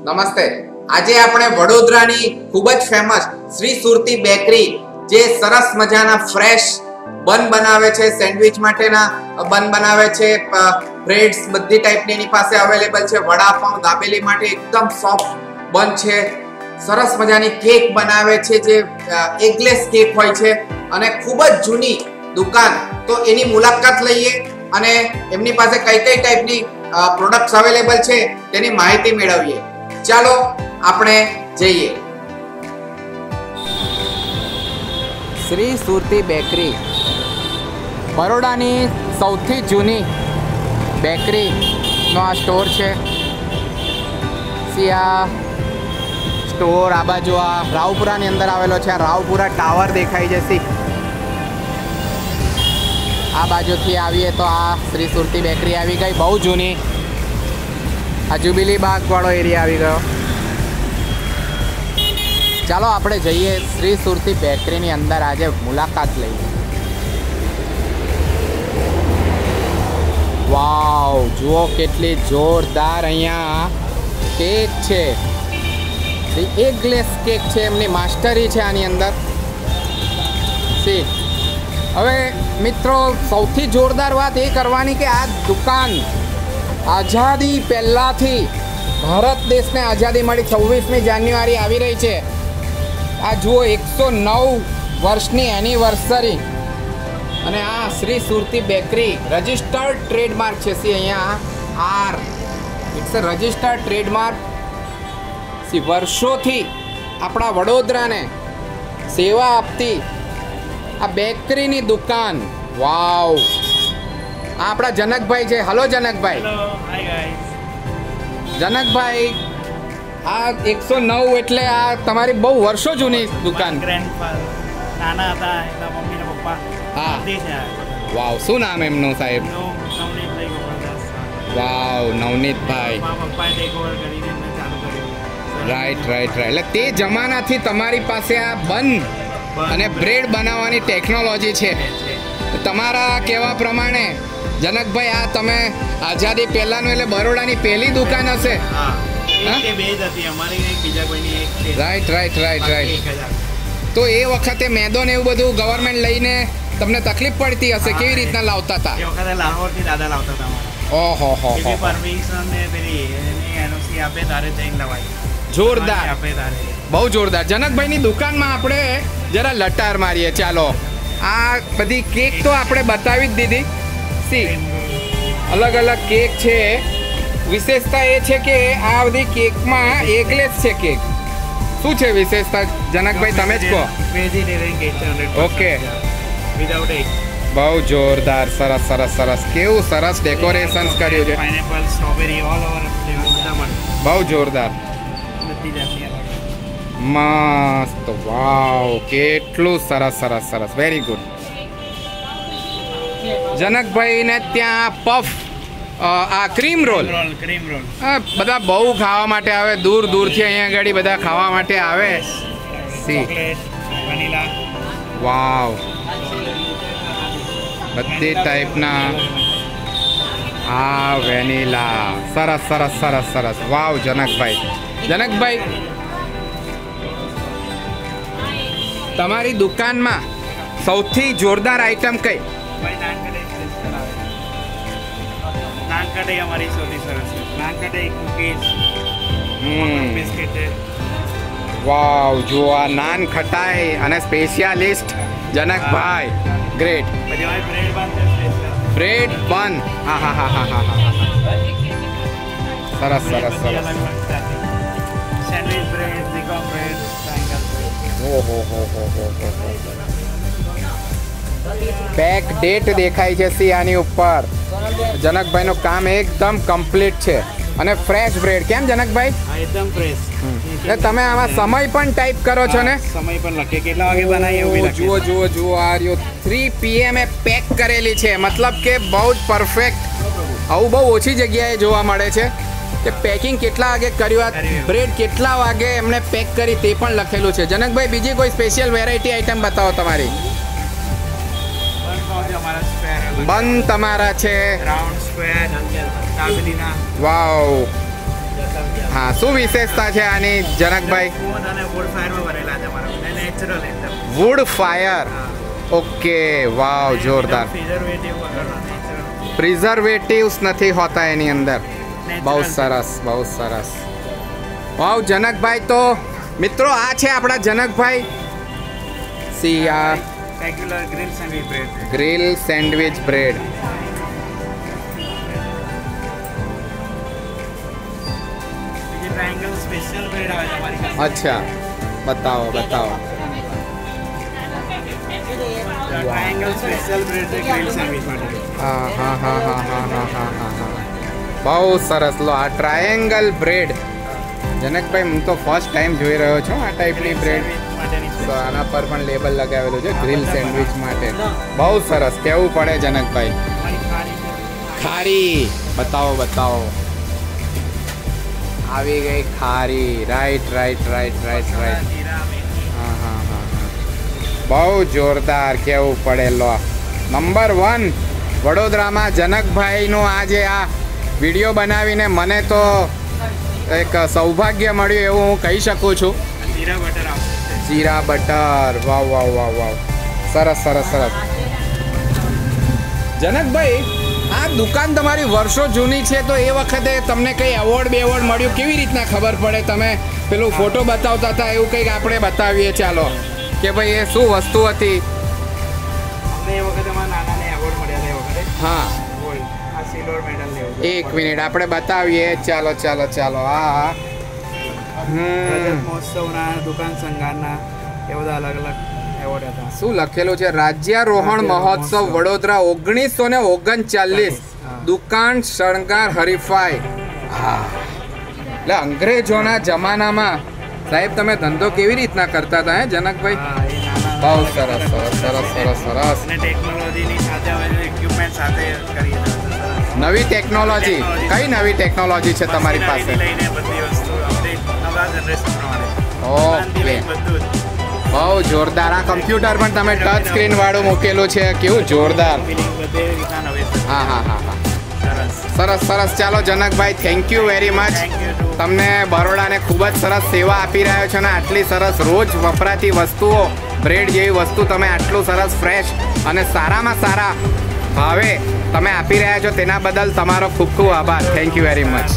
નમસ્તે. આજે આપણે વડોદરાની ખૂબ જ ફેમસ શ્રી સુરતી બેકરી જે સરસ મજાના ફ્રેશ બન બનાવે છે, સેન્ડવિચ માટેના બન બનાવે છે, બ્રેડ્સ બધી ટાઈપની એની પાસે અવેલેબલ છે, વડાપાઉં દાબેલી માટે એકદમ સોફ્ટ બન છે, સરસ મજાની કેક બનાવે છે જે એગલેસ કેક હોય છે અને ખૂબ જ જૂની દુકાન. તો એની મુલાકાત લઈએ અને એમની પાસે કઈ કઈ ટાઈપની પ્રોડક્ટ્સ અવેલેબલ છે તેની માહિતી મેળવીએ. ચાલો આપણે જઈએ. શ્રી સુરતી બેકરી બરોડાની સૌથી જૂની બેકરીનો આ સ્ટોર છે. આ સ્ટોર આ બાજુ આ રાવપુરાની અંદર આવેલો છે. આ રાવપુરા ટાવર દેખાઈ જશે. આ બાજુથી આવીએ તો આ શ્રી સુરતી બેકરી આવી ગઈ, બહુ જૂની. આ જુબિલી બાગ વાળો એરિયા આવી ગયો. ચાલો આપણે જઈએ શ્રી સુરતી બેકરીની અંદર, આજે મુલાકાત લઈએ. વાવ, જુઓ કેટલી જોરદાર અહીંયા કેક છે. એક ગ્લેસ કેક છે, એમની માસ્ટરી છે આની અંદર. સી હવે મિત્રો, સૌથી જોરદાર વાત એ કરવાની કે આ દુકાન આઝાદી પહેલાંથી, ભારત દેશને આઝાદી મળી 26મી જાન્યુઆરી આવી રહી છે. આ જુઓ 109 વર્ષની એનિવર્સરી. અને આ Shri Surti bakery registered trademark છે. સી અહીંયા are it's a registered trademark. See વર્ષોથી આપણા વડોદરાને સેવા આપતી આ બેકરીની દુકાન. વાવ, આ આપણા જનકભાઈ છે. હલો જનકભાઈ. જનકભાઈ, આ 109 એટલે આ તમારી બહુ વર્ષો જૂની દુકાન. નાના હતા એના મમ્મી ને પપ્પા. હા, વાવ, શું નામ એમનું સાહેબ? Wow, Navnitbhai. Right right right. એટલે તે જમાનાથી તમારી પાસે આ બન અને બ્રેડ બનાવવાની ટેકનોલોજી છે. તમારા કહેવા પ્રમાણે જનકભાઈ, આ તમે આઝાદી પહેલાનું એટલે બરોડાની પહેલી દુકાન હશે. Right right right right. તો એ વખતે મેદો ને એવું બધું ગવર્મેન્ટ લઈને તમને તકલીફ પડતી હશે, કેવી રીતના લાવતા હતા? લાહોરથી દાદા લાવતા હતા. ઓહો હો હો, પરમિશન ને પેલી એનઓસી આપે તારે જઈને લવાય. જોરદાર, બહુ જોરદાર. જનકભાઈની દુકાનમાં આપણે જરા લટાર મારીએ. ચાલો, આ બધી કેક તો આપણે બતાવી જ દીધી. સી અલગ અલગ કેક છે. વિશેષતા એ છે કે આ બધી કેકમાં એગલેસ છે કેક. શું છે વિશેષતા જનકભાઈ, તમે જ કહો. ઓકે, બહુ જોરદાર. સરસ સરસ સરસ. કેવું સરસ ડેકોરેશન કર્યું છે. બહુ જોરદાર, મસ્ત. વાવ, કેટલું સરસ સરસ સરસ. Very good. જનકભાઈને ત્યાં પફ, આ ક્રીમ રોલ, બધા બહુ ખાવા માટે આવે, દૂર દૂરથી અહીંયા આગળ બધા ખાવા માટે આવે. સી વાવ, બધી ટાઈપના. હા, વેનીલા. સરસ સરસ સરસ સરસ. વાવ જનકભાઈ. જનકભાઈ, તમારી દુકાનમાં સૌથી જોરદાર આઈટમ કઈ? નાન કઢાઈ અમારી સૌથી સરસ છે. નાન કઢાઈ, કુકીઝ, બિસ્કિટ છે. વાવ, જો આ નાન ખટાઈ અને સ્પેશિયાલિસ્ટ જનકભાઈ. ગ્રેટ. પછી અમારી બ્રેડ બન છે, સ્પેશિયલ બ્રેડ બન. હા હા હા હા હા હા. સરસ સરસ સરસ. સેન્ડવિચ બ્રેડ, ઝીગો બ્રેડ, ટ્રાયંગલ બ્રેડ. ઓહો હો હો હો હો. પેક ડેટ દેખાય છે સી આની ઉપર. જનકભાઈનું કામ એકદમ કમ્પ્લીટ છે. અને ફ્રેશ બ્રેડ. કેમ જનકભાઈ? એકદમ ફ્રેશ. એટલે તમે આમાં સમય પણ ટાઈપ કરો છો ને? સમય પણ લખે, કેટલા વાગે બનાવીએ એવું લખે. જુઓ જુઓ જુઓ, આ રહ્યો 3 PM એ પેક કરેલી છે. મતલબ કે બહુ જ પરફેક્ટ. આવું બહુ ઓછી જગ્યાએ જોવા મળે છે કે પેકિંગ કેટલા વાગે કર્યું, બ્રેડ કેટલા વાગે એમણે પેક કરી તે પણ લખેલું છે. જનકભાઈ, બીજી કોઈ સ્પેશિયલ વેરાયટી આઈટમ બતાવો તમારી. બન તમારા છે. Round square દાબેલીના. વાવ, હા, શું વિશેષતા છે આની જનકભાઈ? ફૂડ અને વુડ ફાયરમાં ભરેલા છે અમારા, નેચરલ એકદમ. Wood fire. ઓકે, વાવ, જોરદાર. પ્રિઝર્વેટિવ વગરનો નેચરલ. પ્રિઝર્વેટિવ્સ નથી હોતા એની અંદર. બહુ સરસ, બહુ સરસ. વાવ જનકભાઈ. તો મિત્રો આ છે આપણા જનકભાઈ. સી આ regular grill sandwich bread. Grill sandwich bread. બીજી ટ્રાયેંગલ સ્પેશિયલ બ્રેડ આવે છે અમારી પાસે. અચ્છા, બતાવો બતાવો. ટ્રાયેંગલ સ્પેશિયલ બ્રેડ છે ગ્રીલ સેન્ડવિચ માટે. હા હા હા હા હા હા હા હા હા. બહુ સરસ. લો આ ટ્રાયેંગલ બ્રેડ. જનકભાઈ હું તો ફર્સ્ટ ટાઈમ જોઈ રહ્યો છું આ ટાઈપની બ્રેડ. તો આના પર પણ લેબલ લગાવેલું છે ગ્રીલ સેન્ડવિચ માટે. બહુ સરસ. કેવું પડે જનકભાઈ? ખારી બતાવો બતાવો. આવી ગઈ ખારી. Right right right right right. હા હા હા હા. બહુ જોરદાર. કેવું પડે? લો નંબર 1 વડોદરામાં જનકભાઈનો આજે આ વિડીયો બનાવીને મને તો એક સૌભાગ્ય મળ્યું એવું હું કહી શકું છું. જીરા બટર આવશે. જીરા બટર. વાવ વાવ વાવ વાવ. સરસ સરસ સરસ. જનકભાઈ આ દુકાન તમારી વર્ષો જૂની છે, તો એ વખતે તમને કંઈ એવોર્ડ બેવોર્ડ મળ્યું? કેવી રીતના ખબર પડે? તમે પેલું ફોટો બતાવતા હતા એવું કંઈક આપણે બતાવીએ ચાલો કે ભાઈ એ શું વસ્તુ હતી. અમને એ વખતે અમારા નાનાને એવોર્ડ મળ્યા હતા. એ વખતે હા, ગોલ્ડ આ સિલ્વર મેડલ લેવું. એક મિનિટ આપણે બતાવીએ. ચાલો ચાલો ચાલો. હા રજત મહોત્સવના દુકાન સંઘારના એ બધા અલગ અલગ એવોર્ડ હતા. શું લખેલું છે? રાજ્યારોહણ મહોત્સવ વડોદરા 1939. દુકાન શણગાર હરીફાઈ. હા, એટલે અંગ્રેજોના જમાનામાં સાહેબ તમે ધંધો કેવી રીતના કરતા હતા હે જનકભાઈ? હા, એ નાના બહુ સરસ સરસ સરસ સરસ સરસ. અને ટેકનોલોજીની સાથે હવે ઇક્વિપમેન્ટ સાથે કરીએ છીએ. નવી ટેકનોલોજી. કઈ નવી ટેકનોલોજી છે તમારી પાસે? લઈને બધી વસ્તુ આપણે નવા જનરેશન પ્રમાણે ઓકે, બધું જ. બહુ જોરદાર. આ કમ્પ્યુટર પણ તમે ટચ સ્ક્રીન વાળું મૂકેલું છે. કેવું જોરદાર. ફિલિંગ બધે રીતના નવે હા હા હા હા. સરસ. સરસ સરસ. ચાલો Janakbhai, thank you very much. Thank you too. તમને બરોડાને ખૂબ જ સરસ સેવા આપી રહ્યો છો અને આટલી સરસ રોજ વપરાતી વસ્તુઓ, બ્રેડ જેવી વસ્તુ તમે આટલું સરસ ફ્રેશ અને સારામાં સારા ભાવે તમે આપી રહ્યા છો તેના બદલ તમારો ખૂબ ખૂબ આભાર. Thank you very much.